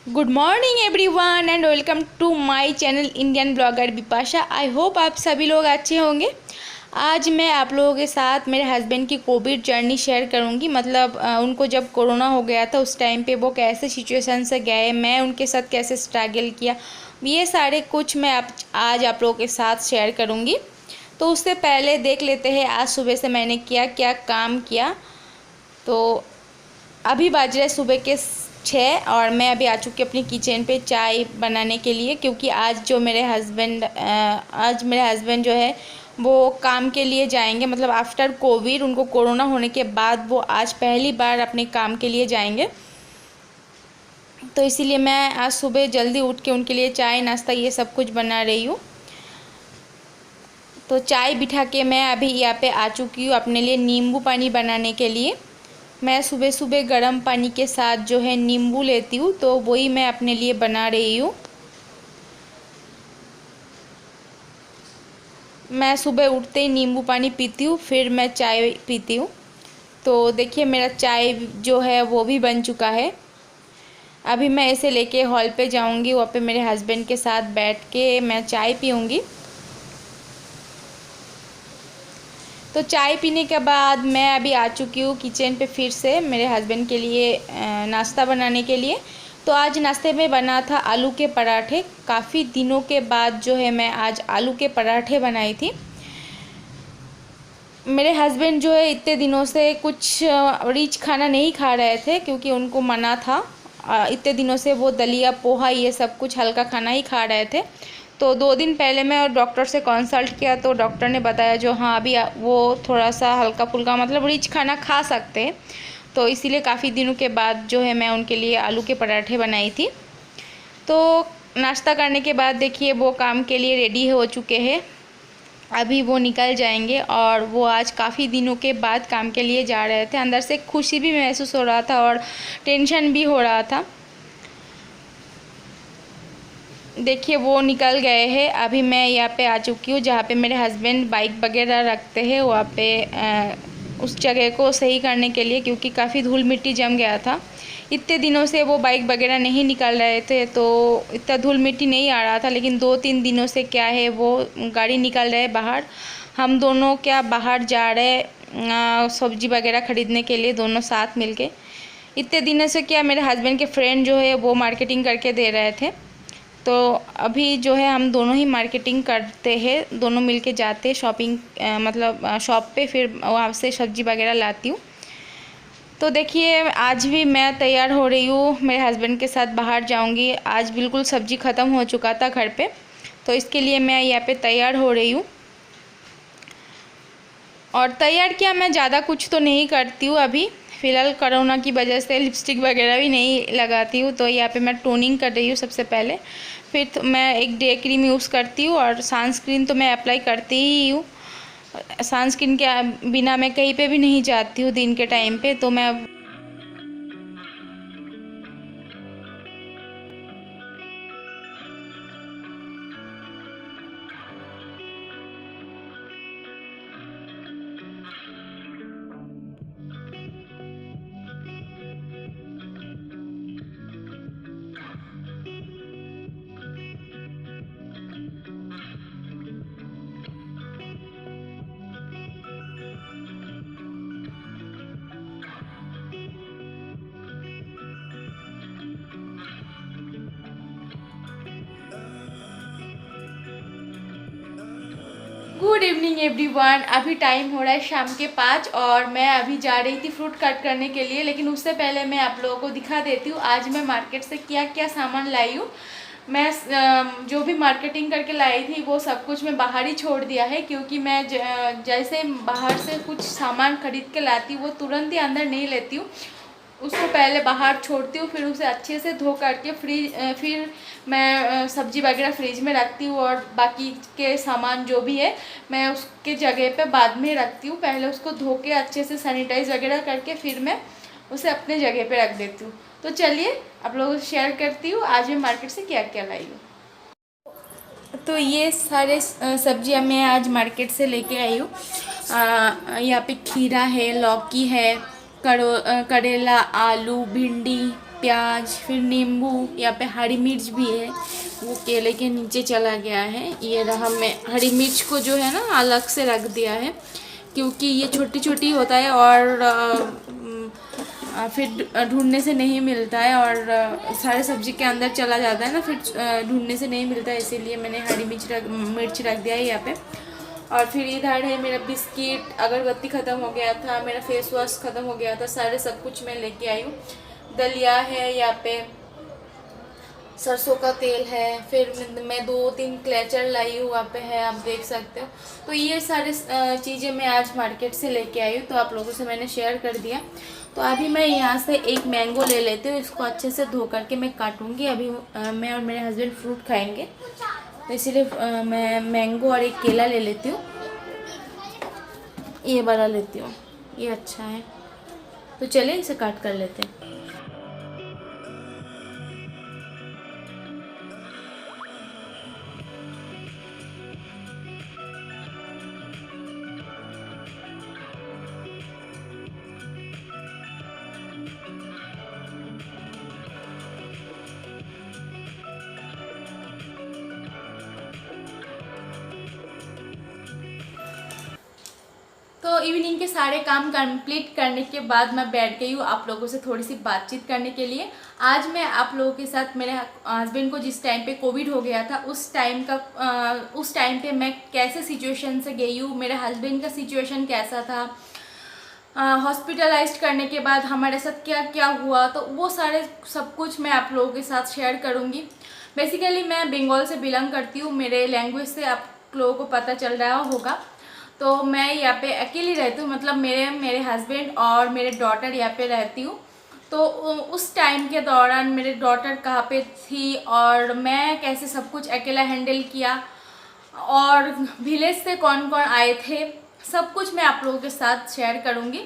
Good morning everyone and welcome to my channel Indian blogger Bipasha. I hope आप सभी लोग अच्छे होंगे। आज मैं आप लोगों के साथ मेरे हस्बैंड की कोविड जर्नी शेयर करूंगी। मतलब उनको जब कोरोना हो गया था उस टाइम पे वो कैसे सिचुएशन से गए, मैं उनके साथ कैसे स्ट्रगल किया, ये सारे कुछ मैं आज आप लोगों के साथ शेयर करूंगी। तो उससे पहले देख लेते हैं आज सुबह से मैंने क्या क्या काम किया। तो अभी बज रहे सुबह के 6 और मैं अभी आ चुकी अपनी किचन पे चाय बनाने के लिए, क्योंकि आज मेरे हस्बैंड जो है वो काम के लिए जाएंगे। मतलब आफ्टर कोविड, उनको कोरोना होने के बाद वो आज पहली बार अपने काम के लिए जाएंगे। तो इसीलिए मैं आज सुबह जल्दी उठ के उनके लिए चाय नाश्ता ये सब कुछ बना रही हूँ। तो चाय बिठा के मैं अभी यहाँ पे आ चुकी हूँ अपने लिए नींबू पानी बनाने के लिए। मैं सुबह सुबह गर्म पानी के साथ जो है नींबू लेती हूँ, तो वही मैं अपने लिए बना रही हूँ। मैं सुबह उठते ही नींबू पानी पीती हूँ, फिर मैं चाय पीती हूँ। तो देखिए मेरा चाय जो है वो भी बन चुका है। अभी मैं इसे लेके हॉल पे जाऊँगी, वहाँ पे मेरे हस्बैंड के साथ बैठ के मैं चाय पीऊँगी। तो चाय पीने के बाद मैं अभी आ चुकी हूँ किचन पे फिर से मेरे हस्बैंड के लिए नाश्ता बनाने के लिए। तो आज नाश्ते में बना था आलू के पराठे। काफ़ी दिनों के बाद जो है मैं आज आलू के पराठे बनाई थी। मेरे हस्बैंड जो है इतने दिनों से कुछ रिच खाना नहीं खा रहे थे, क्योंकि उनको मना था। इतने दिनों से वो दलिया पोहा ये सब कुछ हल्का खाना ही खा रहे थे। तो 2 दिन पहले मैं डॉक्टर से कंसल्ट किया, तो डॉक्टर ने बताया जो हाँ अभी वो थोड़ा सा हल्का फुल्का मतलब रिच खाना खा सकते हैं। तो इसीलिए काफ़ी दिनों के बाद जो है मैं उनके लिए आलू के पराठे बनाई थी। तो नाश्ता करने के बाद देखिए वो काम के लिए रेडी हो चुके हैं। अभी वो निकल जाएंगे और वो आज काफ़ी दिनों के बाद काम के लिए जा रहे थे। अंदर से खुशी भी महसूस हो रहा था और टेंशन भी हो रहा था। देखिए वो निकल गए हैं। अभी मैं यहाँ पे आ चुकी हूँ जहाँ पे मेरे हस्बैंड बाइक वगैरह रखते हैं, वहाँ पे उस जगह को सही करने के लिए, क्योंकि काफ़ी धूल मिट्टी जम गया था। इतने दिनों से वो बाइक वगैरह नहीं निकल रहे थे, तो इतना धूल मिट्टी नहीं आ रहा था। लेकिन 2-3 दिनों से क्या है वो गाड़ी निकल रहे बाहर। हम दोनों क्या बाहर जा रहे सब्जी वगैरह ख़रीदने के लिए, दोनों साथ मिलके। इतने दिनों से क्या मेरे हस्बैंड के फ्रेंड जो है वो मार्केटिंग करके दे रहे थे। तो अभी जो है हम दोनों ही मार्केटिंग करते हैं, दोनों मिलके जाते हैं शॉपिंग, मतलब शॉप पे, फिर वहाँ से सब्ज़ी वगैरह लाती हूँ। तो देखिए आज भी मैं तैयार हो रही हूँ, मेरे हस्बैंड के साथ बाहर जाऊँगी। आज बिल्कुल सब्ज़ी ख़त्म हो चुका था घर पे, तो इसके लिए मैं यहाँ पे तैयार हो रही हूँ। और तैयार क्या, मैं ज़्यादा कुछ तो नहीं करती हूँ अभी फ़िलहाल। कोरोना की वजह से लिपस्टिक वगैरह भी नहीं लगाती हूँ। तो यहाँ पे मैं टोनिंग कर रही हूँ सबसे पहले, फिर तो मैं एक डे क्रीम यूज़ करती हूँ और सनस्क्रीन तो मैं अप्लाई करती ही हूँ। सनस्क्रीन के बिना मैं कहीं पे भी नहीं जाती हूँ दिन के टाइम पे। तो मैं गुड इवनिंग एवरीवन। अभी टाइम हो रहा है शाम के 5 और मैं अभी जा रही थी फ्रूट कट करने के लिए। लेकिन उससे पहले मैं आप लोगों को दिखा देती हूँ आज मैं मार्केट से क्या क्या सामान लाई हूँ। मैं जो भी मार्केटिंग करके लाई थी वो सब कुछ मैं बाहर ही छोड़ दिया है, क्योंकि मैं जैसे बाहर से कुछ सामान खरीद के लाती हूँ वो तुरंत ही अंदर नहीं लेती हूँ, उसको पहले बाहर छोड़ती हूँ, फिर उसे अच्छे से धो करके फिर मैं सब्जी वगैरह फ्रिज में रखती हूँ। और बाकी के सामान जो भी है मैं उसके जगह पे बाद में रखती हूँ। पहले उसको धो के अच्छे से सैनिटाइज वगैरह करके फिर मैं उसे अपने जगह पे रख देती हूँ। तो चलिए आप लोगों से शेयर करती हूँ आज मैं मार्केट से क्या क्या लाई हूँ। तो ये सारे सब्जियां मैं आज मार्केट से लेके आई हूँ। यहाँ पे खीरा है, लौकी है, करेला, आलू, भिंडी, प्याज, फिर नींबू, यहाँ पे हरी मिर्च भी है, वो केले के नीचे चला गया है। ये रहा, मैं हरी मिर्च को जो है ना अलग से रख दिया है, क्योंकि ये छोटी छोटी होता है और फिर ढूंढने से नहीं मिलता है, और सारे सब्जी के अंदर चला जाता है ना, फिर ढूंढने से नहीं मिलता है, इसीलिए मैंने हरी मिर्च रख दिया है यहाँ पे। और फिर इधर है मेरा बिस्किट, अगरबत्ती ख़त्म हो गया था, मेरा फेस वॉश ख़त्म हो गया था, सारे सब कुछ मैं लेके आई हूँ। दलिया है यहाँ पे, सरसों का तेल है, फिर मैं 2-3 क्लेचर लाई हूँ, वहाँ पे है, आप देख सकते हो। तो ये सारे चीज़ें मैं आज मार्केट से लेके आई हूँ, तो आप लोगों से मैंने शेयर कर दिया। तो अभी मैं यहाँ से एक मैंगो ले लेती हूँ, इसको अच्छे से धो करके मैं काटूँगी। अभी मैं और मेरे हस्बैंड फ्रूट खाएंगे, तो इसीलिए मैं मैंगो और एक केला ले लेती हूँ। ये बड़ा लेती हूँ, ये अच्छा है, तो चलिए इसे काट कर लेते हैं। तो इवनिंग के सारे काम कंप्लीट करने के बाद मैं बैठ गई हूँ आप लोगों से थोड़ी सी बातचीत करने के लिए। आज मैं आप लोगों के साथ मेरे हस्बैंड को जिस टाइम पे कोविड हो गया था उस टाइम पे मैं कैसे सिचुएशन से गई हूँ, मेरे हस्बैंड का सिचुएशन कैसा था, हॉस्पिटलाइज्ड करने के बाद हमारे साथ क्या क्या हुआ, तो वो सारे सब कुछ मैं आप लोगों के साथ शेयर करूँगी। बेसिकली मैं बंगाल से बिलोंग करती हूँ, मेरे लैंग्वेज से आप लोगों को पता चल रहा होगा। तो मैं यहाँ पे अकेली रहती हूँ, मतलब मेरे हस्बैंड और मेरे डॉटर यहाँ पे रहती हूँ। तो उस टाइम के दौरान मेरे डॉटर कहाँ पे थी और मैं कैसे सब कुछ अकेला हैंडल किया, और विलेज से कौन कौन आए थे, सब कुछ मैं आप लोगों के साथ शेयर करूँगी।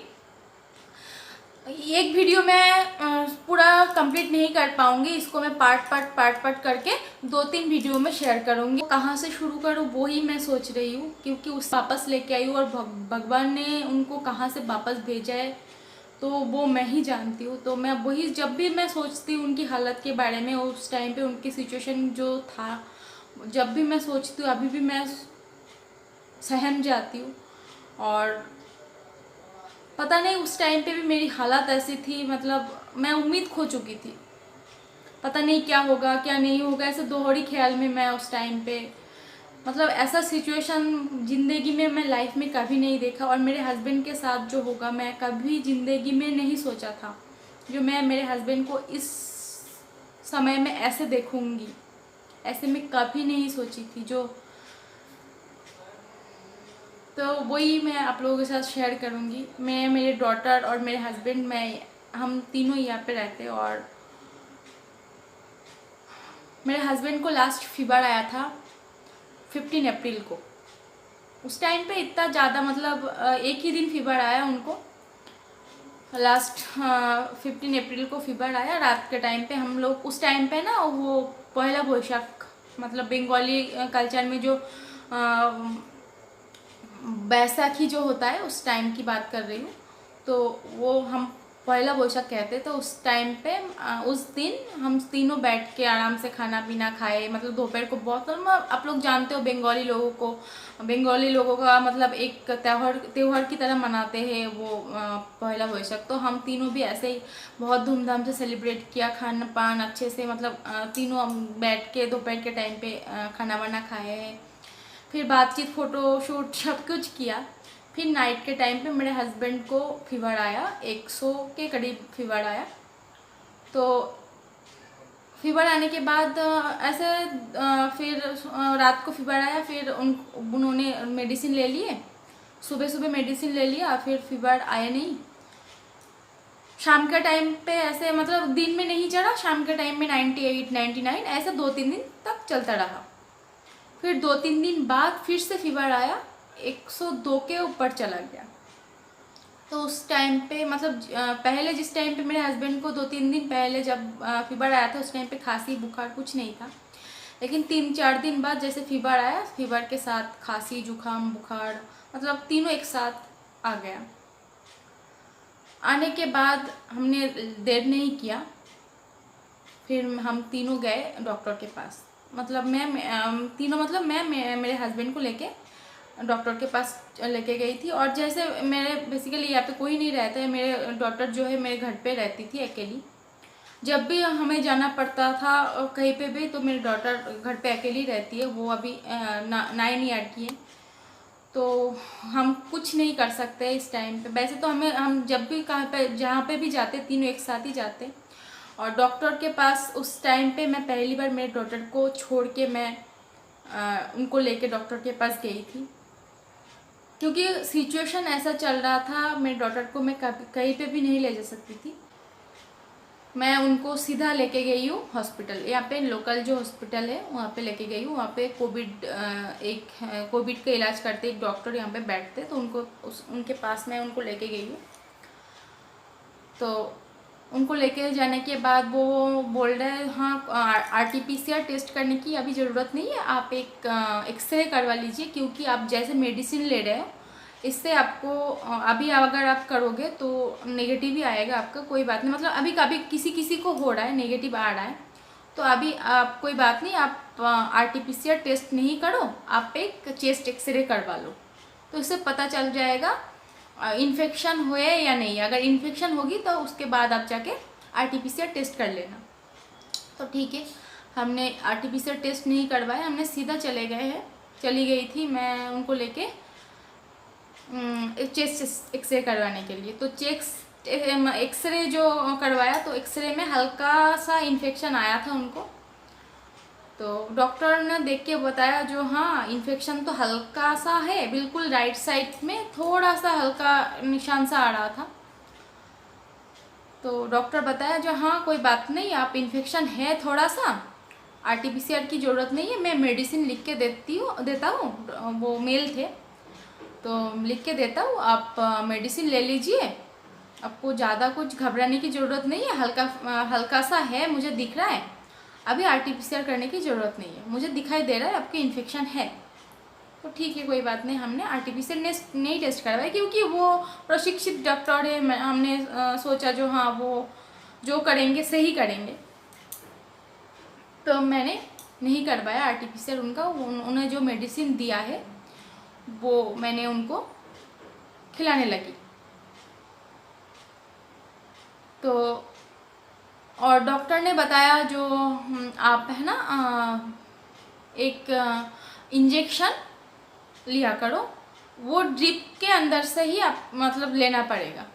एक वीडियो मैं पूरा कंप्लीट नहीं कर पाऊँगी, इसको मैं पार्ट करके 2-3 वीडियो में शेयर करूँगी। कहाँ से शुरू करूँ वो ही मैं सोच रही हूँ, क्योंकि उस वापस लेके आई हूँ और भगवान ने उनको कहाँ से वापस भेजा है तो वो मैं ही जानती हूँ। तो मैं वही, जब भी मैं सोचती हूँ उनकी हालत के बारे में, उस टाइम पे उनकी सिचुएशन जो था, जब भी मैं सोचती हूँ अभी भी मैं सहम जाती हूँ। और पता नहीं उस टाइम पे भी मेरी हालत ऐसी थी, मतलब मैं उम्मीद खो चुकी थी, पता नहीं क्या होगा क्या नहीं होगा, ऐसे दोहरी ख्याल में मैं उस टाइम पे, मतलब ऐसा सिचुएशन ज़िंदगी में मैं लाइफ में कभी नहीं देखा। और मेरे हस्बैंड के साथ जो होगा मैं कभी ज़िंदगी में नहीं सोचा था, जो मैं मेरे हस्बैंड को इस समय में ऐसे देखूँगी, ऐसे मैं कभी नहीं सोची थी। तो वही मैं आप लोगों के साथ शेयर करूँगी। मैं, मेरे डॉटर और मेरे हस्बैंड, हम तीनों यहाँ पे रहते। और मेरे हस्बैंड को लास्ट फीवर आया था 15 अप्रैल को। उस टाइम पे इतना ज़्यादा, मतलब एक ही दिन फीवर आया उनको, लास्ट 15 अप्रैल को फीवर आया रात के टाइम पे। हम लोग उस टाइम पे ना, वो पहला बोईशाख, मतलब बंगाली कल्चर में जो बैसाखी जो होता है उस टाइम की बात कर रही हूँ, तो वो हम पहला बोईशाख कहते। तो उस टाइम पे उस दिन हम तीनों बैठ के आराम से खाना पीना खाए, मतलब दोपहर को बहुत, आप लोग जानते हो बंगाली लोगों का मतलब एक त्यौहार की तरह मनाते हैं वो पहला बोईशाख। तो हम तीनों भी ऐसे ही बहुत धूमधाम से सेलिब्रेट किया, खान पान अच्छे से, मतलब तीनों बैठ के दोपहर के टाइम पे खाना वाना खाए हैं, फिर बातचीत, फ़ोटो शूट सब कुछ किया। फिर नाइट के टाइम पे मेरे हस्बैंड को फीवर आया, 100 के करीब फीवर आया। तो फीवर आने के बाद फिर रात को फीवर आया, फिर उन्होंने मेडिसिन ले लिए, सुबह मेडिसिन ले लिया, फिर फीवर आया नहीं। शाम के टाइम पे ऐसे, मतलब दिन में नहीं चढ़ा, शाम के टाइम में 98-99 ऐसे 2-3 दिन तक चलता रहा। फिर 2-3 दिन बाद फिर से फीवर आया, 102 के ऊपर चला गया। तो उस टाइम पे, मतलब पहले जिस टाइम पे मेरे हस्बैंड को 2-3 दिन पहले जब फीवर आया था, उस टाइम पे खांसी बुखार कुछ नहीं था, लेकिन 3-4 दिन बाद जैसे फीवर आया, फीवर के साथ खांसी जुकाम बुखार, मतलब तीनों एक साथ आ गया। आने के बाद हमने देर नहीं किया, फिर हम तीनों गए डॉक्टर के पास। मतलब तीनों मतलब मेरे हस्बैंड को लेके डॉक्टर के पास लेके गई थी। और जैसे मेरे बेसिकली यहाँ पे कोई नहीं रहता है, मेरे डॉटर जो है मेरे घर पे रहती थी अकेली। जब भी हमें जाना पड़ता था कहीं पे भी, तो मेरी डॉटर घर पे अकेली रहती है। वो अभी 9 ईयर की है, तो हम कुछ नहीं कर सकते इस टाइम पे। वैसे तो हम जब भी कहाँ पे जहाँ पे भी जाते तीनों एक साथ ही जाते। और डॉक्टर के पास उस टाइम पे मैं पहली बार मेरे डॉटर को छोड़ के मैं उनको लेके डॉक्टर के पास गई थी, क्योंकि सिचुएशन ऐसा चल रहा था। मेरे डॉटर को मैं कहीं पे भी नहीं ले जा सकती थी। मैं उनको सीधा लेके गई हूँ हॉस्पिटल, यहाँ पे लोकल जो हॉस्पिटल है वहाँ पे लेके गई हूँ। वहाँ पे कोविड का इलाज करते एक डॉक्टर यहाँ पे बैठते, तो उनके पास मैं उनको लेके गई हूँ। तो उनको लेके जाने के बाद वो बोल रहे हैं हाँ RT-PCR टेस्ट करने की अभी ज़रूरत नहीं है, आप एक एक्सरे करवा लीजिए, क्योंकि आप जैसे मेडिसिन ले रहे हो इससे आपको अभी अगर आप करोगे तो नेगेटिव ही आएगा आपका, कोई बात नहीं। मतलब अभी कभी किसी किसी को हो रहा है, नेगेटिव आ रहा है, तो अभी आप कोई बात नहीं, आप RT-PCR टेस्ट नहीं करो, आप एक चेस्ट एक्सरे करवा लो, तो इससे पता चल जाएगा इन्फेक्शन हुए या नहीं। अगर इन्फेक्शन होगी तो उसके बाद आप जाके RT-PCR टेस्ट कर लेना। तो ठीक है, हमने RT-PCR टेस्ट नहीं करवाया, हमने सीधा चली गई थी मैं उनको लेके चेस्ट एक्सरे करवाने के लिए। तो चेस्ट एक्सरे जो करवाया, तो एक्सरे में हल्का सा इन्फेक्शन आया था उनको। तो डॉक्टर ने देख के बताया जो हाँ इन्फेक्शन तो हल्का सा है, बिल्कुल राइट साइड में थोड़ा सा हल्का निशान सा आ रहा था। तो डॉक्टर बताया जो हाँ कोई बात नहीं, आप इन्फेक्शन है थोड़ा सा, RT-PCR की ज़रूरत नहीं है, मैं मेडिसिन लिख के देता हूँ। वो मेल थे, तो लिख के देता हूँ, आप मेडिसिन ले लीजिए, आपको ज़्यादा कुछ घबराने की ज़रूरत नहीं है, हल्का सा है, मुझे दिख रहा है, अभी RT-PCR करने की ज़रूरत नहीं है, मुझे दिखाई दे रहा है आपके इन्फेक्शन है। तो ठीक है कोई बात नहीं, हमने RT-PCR नहीं टेस्ट करवाया, क्योंकि वो प्रशिक्षित डॉक्टर है। हमने सोचा जो हाँ वो जो करेंगे सही करेंगे, तो मैंने नहीं करवाया RT-PCR उनका। उन्हें जो मेडिसिन दिया है वो मैंने उनको खिलाने लगी। तो और डॉक्टर ने बताया जो आप है ना एक इंजेक्शन लिया करो, वो ड्रिप के अंदर से ही आप मतलब लेना पड़ेगा।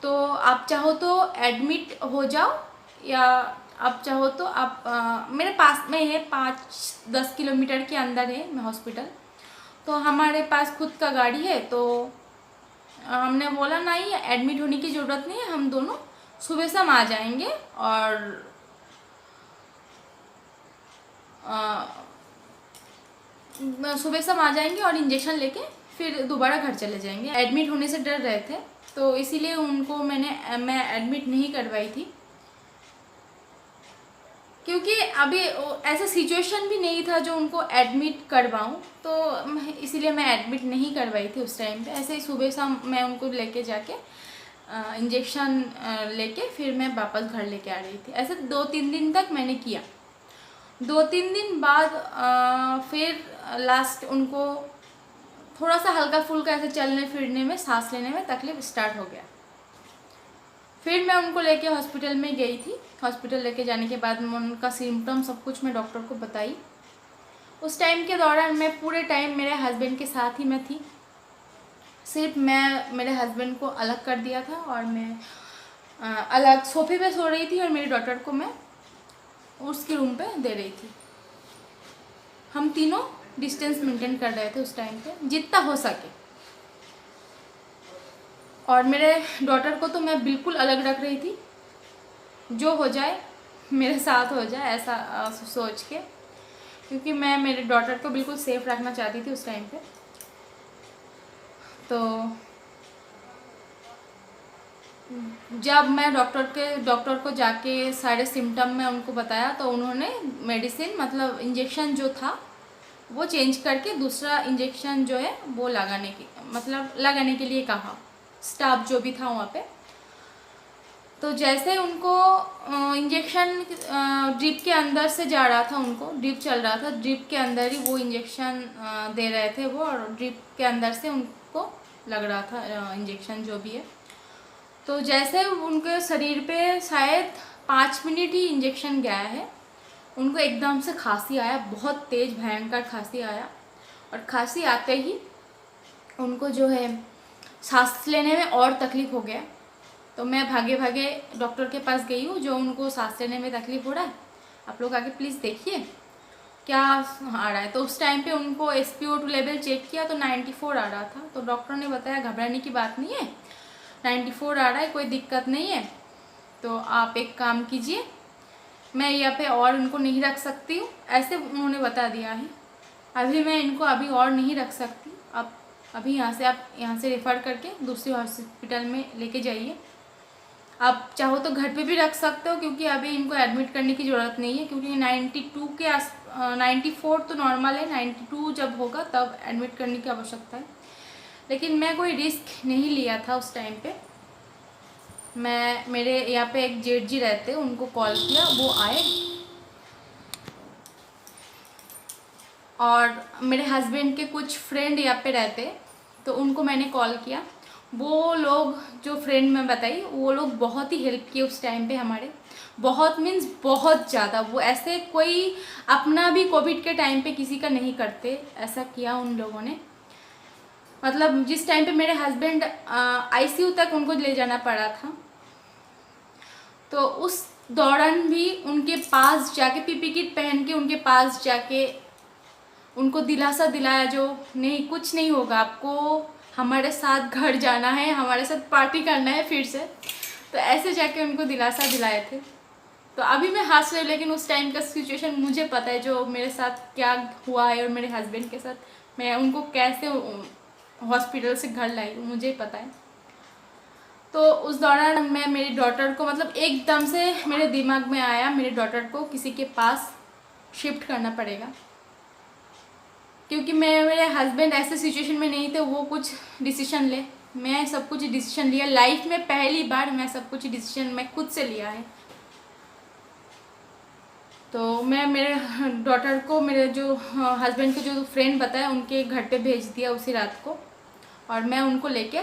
तो आप चाहो तो एडमिट हो जाओ, या आप चाहो तो आप मेरे पास में है, 5-10 किलोमीटर के अंदर है मैं हॉस्पिटल। तो हमारे पास खुद का गाड़ी है, तो हमने बोला नहीं एडमिट होने की ज़रूरत नहीं है, हम दोनों सुबह शाम आ जाएंगे और सुबह शाम आ जाएंगे और इंजेक्शन लेके फिर दोबारा घर चले जाएंगे। एडमिट होने से डर रहे थे, तो इसीलिए उनको मैं एडमिट नहीं करवाई थी, क्योंकि अभी ऐसा सिचुएशन भी नहीं था जो उनको एडमिट करवाऊं, तो इसीलिए मैं एडमिट नहीं करवाई थी उस टाइम पे। ऐसे ही सुबह शाम मैं उनको लेके जाके इंजेक्शन लेके फिर मैं वापस घर लेके आ रही थी। ऐसे 2-3 दिन तक मैंने किया। 2-3 दिन बाद फिर लास्ट उनको थोड़ा सा हल्का फुल्का ऐसे चलने फिरने में, सांस लेने में तकलीफ स्टार्ट हो गया। फिर मैं उनको लेके हॉस्पिटल में गई थी। हॉस्पिटल लेके जाने के बाद उनका सिम्टम सब कुछ मैं डॉक्टर को बताई। उस टाइम के दौरान मैं पूरे टाइम मेरे हस्बैंड के साथ ही मैं थी। सिर्फ मैं मेरे हस्बैंड को अलग कर दिया था और मैं अलग सोफे पे सो रही थी, और मेरी डॉटर को मैं उसके रूम पे दे रही थी। हम तीनों डिस्टेंस मेंटेन कर रहे थे उस टाइम पे जितना हो सके। और मेरे डॉटर को तो मैं बिल्कुल अलग रख रही थी, जो हो जाए मेरे साथ हो जाए ऐसा सोच के, क्योंकि मैं मेरे डॉटर को बिल्कुल सेफ रखना चाहती थी उस टाइम पे। तो जब मैं डॉक्टर को जाके सारे सिम्टम में उनको बताया, तो उन्होंने मेडिसिन मतलब इंजेक्शन जो था वो चेंज करके दूसरा इंजेक्शन जो है वो लगाने के लिए कहा, स्टाफ जो भी था वहाँ पे। तो जैसे उनको इंजेक्शन ड्रिप के अंदर से जा रहा था, उनको ड्रिप चल रहा था, ड्रिप के अंदर ही वो इंजेक्शन दे रहे थे वो, और ड्रिप के अंदर से उनको लग रहा था इंजेक्शन जो भी है। तो जैसे उनके शरीर पे शायद 5 मिनट ही इंजेक्शन गया है, उनको एकदम से खांसी आया, बहुत तेज़ भयंकर खांसी आया। और खांसी आते ही उनको जो है सांस लेने में और तकलीफ़ हो गया। तो मैं भागे भागे डॉक्टर के पास गई हूँ, जो उनको सांस लेने में तकलीफ़ हो रहा है, आप लोग आके प्लीज़ देखिए क्या आ रहा है। तो उस टाइम पे उनको SpO2 लेवल चेक किया तो 94 आ रहा था। तो डॉक्टर ने बताया घबराने की बात नहीं है, 94 आ रहा है, कोई दिक्कत नहीं है। तो आप एक काम कीजिए, मैं यहाँ पे और इनको नहीं रख सकती हूँ, ऐसे उन्होंने बता दिया है। अभी मैं इनको अभी और नहीं रख सकती, आप अभी आप यहाँ से रेफ़र करके दूसरे हॉस्पिटल में लेके जाइए। आप चाहो तो घर पे भी रख सकते हो, क्योंकि अभी इनको एडमिट करने की ज़रूरत नहीं है, क्योंकि 92 के 94 तो नॉर्मल है, 92 जब होगा तब एडमिट करने की आवश्यकता है। लेकिन मैं कोई रिस्क नहीं लिया था उस टाइम पे। मैं मेरे यहाँ पे एक जेठ जी रहते, उनको कॉल किया, वो आए, और मेरे हस्बैंड के कुछ फ्रेंड यहाँ पे रहते, तो उनको मैंने कॉल किया। वो लोग जो फ्रेंड मैं बताई, वो लोग बहुत ही हेल्प किए उस टाइम पे हमारे, बहुत मीन्स बहुत ज़्यादा। वो ऐसे कोई अपना भी कोविड के टाइम पे किसी का नहीं करते, ऐसा किया उन लोगों ने। मतलब जिस टाइम पे मेरे हस्बैंड ICU तक उनको ले जाना पड़ा था, तो उस दौरान भी उनके पास जाके PPE किट पहन के उनके पास जाके उनको दिलासा दिलाया, जो नहीं कुछ नहीं होगा, आपको हमारे साथ घर जाना है, हमारे साथ पार्टी करना है फिर से। तो ऐसे जाके उनको दिलासा दिलाए थे। तो अभी मैं हंस रही हूँ, लेकिन उस टाइम का सिचुएशन मुझे पता है, जो मेरे साथ क्या हुआ है और मेरे हस्बैंड के साथ मैं उनको कैसे हॉस्पिटल से घर लाई हूँ, मुझे पता है। तो उस दौरान मैं मेरी डॉटर को, मतलब एकदम से मेरे दिमाग में आया मेरी डॉटर को किसी के पास शिफ्ट करना पड़ेगा, क्योंकि मेरे हस्बैंड ऐसे सिचुएशन में नहीं थे वो कुछ डिसीजन ले। मैं सब कुछ डिसीजन लिया, लाइफ में पहली बार मैं सब कुछ डिसीजन मैं खुद से लिया है। तो मैं मेरे डॉटर को मेरे जो हस्बैंड के जो फ्रेंड बताया उनके घर पे भेज दिया उसी रात को, और मैं उनको लेके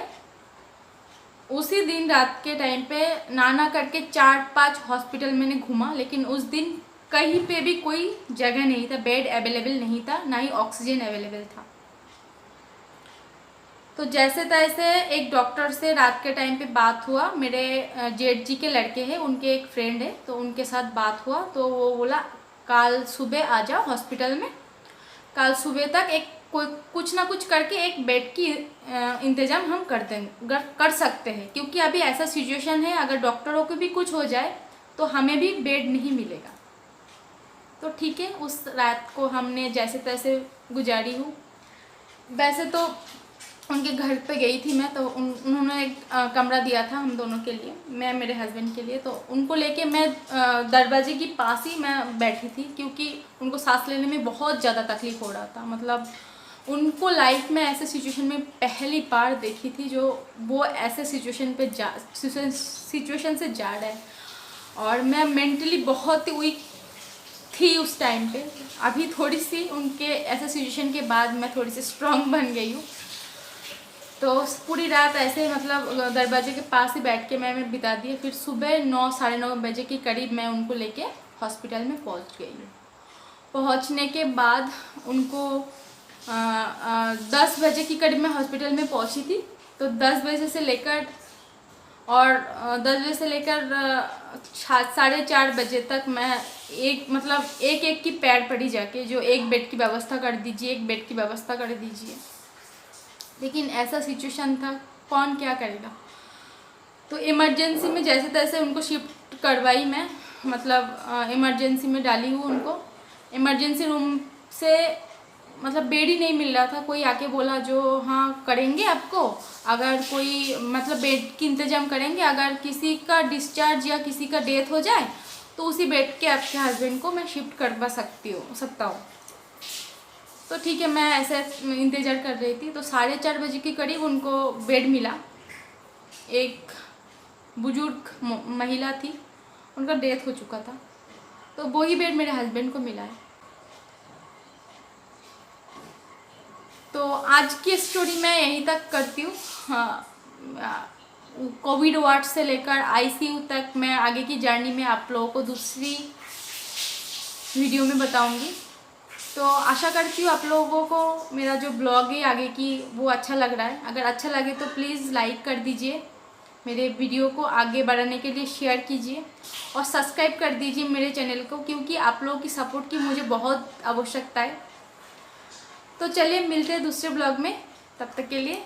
उसी दिन रात के टाइम पे नाना करके 4-5 हॉस्पिटल मैंने घूमा, लेकिन उस दिन कहीं पे भी कोई जगह नहीं था, बेड अवेलेबल नहीं था, ना ही ऑक्सीजन अवेलेबल था। तो जैसे तैसे एक डॉक्टर से रात के टाइम पे बात हुआ, मेरे जेठ जी के लड़के हैं, उनके एक फ्रेंड है, तो उनके साथ बात हुआ। तो वो बोला कल सुबह आ जाओ हॉस्पिटल में, कल सुबह तक एक कोई कुछ ना कुछ करके एक बेड की इंतज़ाम हम कर सकते हैं, क्योंकि अभी ऐसा सिचुएशन है, अगर डॉक्टरों को भी कुछ हो जाए तो हमें भी बेड नहीं मिलेगा। तो ठीक है, उस रात को हमने जैसे तैसे गुजारी हूँ। वैसे तो उनके घर पे गई थी मैं, तो उन्होंने एक कमरा दिया था हम दोनों के लिए, मैं मेरे हस्बैंड के लिए। तो उनको लेके मैं दरवाजे के पास ही मैं बैठी थी, क्योंकि उनको सांस लेने में बहुत ज़्यादा तकलीफ़ हो रहा था। मतलब उनको लाइफ में ऐसे सिचुएशन में पहली बार देखी थी, जो वो ऐसे सिचुएशन से जा रहा है। और मैं मेंटली बहुत ही वीक थी उस टाइम पे। अभी थोड़ी सी उनके ऐसे सिचुएशन के बाद मैं थोड़ी सी स्ट्रांग बन गई हूँ। तो पूरी रात ऐसे मतलब दरवाजे के पास ही बैठ के मैं बिता दी। फिर सुबह 9-9:30 बजे के करीब मैं उनको लेके हॉस्पिटल में पहुँच गई हूँ। पहुँचने के बाद उनको 10 बजे की करीब मैं हॉस्पिटल में पहुँची थी। तो 10 बजे से लेकर 4:30 बजे तक मैं एक एक की पैर पड़ी जाके, जो एक बेड की व्यवस्था कर दीजिए, एक बेड की व्यवस्था कर दीजिए। लेकिन ऐसा सिचुएशन था, कौन क्या करेगा। तो इमरजेंसी में जैसे तैसे उनको शिफ्ट करवाई मैं, मतलब इमरजेंसी में डाली हूँ उनको। इमरजेंसी रूम से मतलब बेड ही नहीं मिल रहा था। कोई आके बोला जो हाँ करेंगे आपको, अगर कोई मतलब बेड की इंतज़ाम करेंगे, अगर किसी का डिस्चार्ज या किसी का डेथ हो जाए तो उसी बेड के आपके हस्बैंड को मैं शिफ्ट करवा सकता हूँ। तो ठीक है, मैं ऐसे इंतज़ार कर रही थी। तो 4:30 बजे के करीब उनको बेड मिला, एक बुजुर्ग महिला थी, उनका डेथ हो चुका था, तो वही बेड मेरे हस्बैंड को मिला है। तो आज की स्टोरी मैं यहीं तक करती हूँ। हाँ, कोविड वार्ड से लेकर आईसीयू तक मैं आगे की जर्नी में आप लोगों को दूसरी वीडियो में बताऊंगी। तो आशा करती हूँ आप लोगों को मेरा जो ब्लॉग है आगे की वो अच्छा लग रहा है। अगर अच्छा लगे तो प्लीज़ लाइक कर दीजिए, मेरे वीडियो को आगे बढ़ाने के लिए शेयर कीजिए और सब्सक्राइब कर दीजिए मेरे चैनल को, क्योंकि आप लोगों की सपोर्ट की मुझे बहुत आवश्यकता है। तो चलिए मिलते हैं दूसरे ब्लॉग में, तब तक के लिए